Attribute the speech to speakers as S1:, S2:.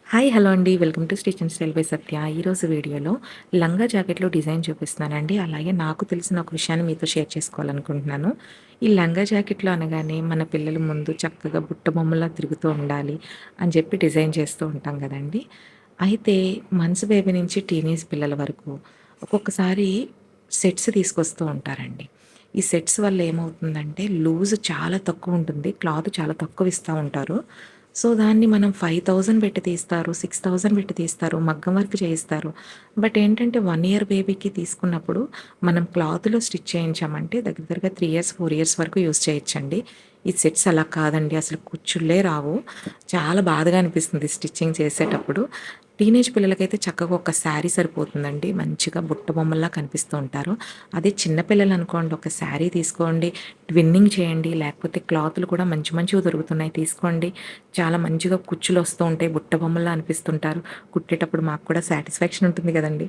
S1: Hi hello అండి. Welcome to stitch and style by Satya. ఈరోజు వీడియోలో లంగా జాకెట్‌లో డిజైన్ చూపిస్తున్నానండి. అలాగే నాకు తెలిసిన ఒక విషయాన్ని మీతో షేర్ చేసుకోవాలనుకుంటున్నాను. ఈ లంగా జాకెట్‌లో అనగానే మన పిల్లలు ముందు చక్కగా బుట్ట బొమ్మలా తిరుగుతూ ఉండాలి అని చెప్పి డిజైన్ చేస్తూ ఉంటాం గదండీ! అయితే మంత్స్ బేబీ నుంచి టీనేజ్ పిల్లల వరకు ఒక్కొక్కసారి సెట్స్ తీసుకొస్తూ ఉంటారండి. ఈ సెట్స్ వల్ల ఏమవుతుందంటే లూజ్ చాలా తక్కువ ఉంటుంది. క్లాత్ చాలా తక్కువ ఇస్తా ఉంటారు. సో, దాన్ని మనం 5000 పెట్టి తీస్తారు, 6000 పెట్టి తీస్తారు, మగ్గం వర్క్ చేయిస్తారు. బట్ ఏంటంటే 1 ఇయర్ బేబీకి తీసుకున్నప్పుడు మనం క్లాత్‌లో స్టిచ్ చేయించామంటే దగ్గర దగ్గరగా 3 ఇయర్స్, 4 ఇయర్స్ వరకు యూజ్ చేయొచ్చండి. ఈ సెట్స్ అలా కాదండి. అసలు కుచ్చుళ్ళే రావు. చాలా బాధగా అనిపిస్తుంది స్టిచ్చింగ్ చేసేటప్పుడు. టీనేజ్ పిల్లలకైతే చక్కగా ఒక శారీ సరిపోతుందండి. మంచిగా బుట్ట బొమ్మల్లా కనిపిస్తూ ఉంటారు. అదే చిన్న పిల్లలనుకోండి ఒక శారీ తీసుకోండి, ట్విన్నింగ్ చేయండి, లేకపోతే క్లాతులు కూడా మంచి మంచివి దొరుకుతున్నాయి తీసుకోండి. చాలా మంచిగా కుచ్చులొస్తూ ఉంటాయి. బుట్ట బొమ్మల్లా అనిపిస్తుంటారు. కుట్టేటప్పుడు మాకు కూడా సాటిస్ఫాక్షన్ ఉంటుంది గదండీ!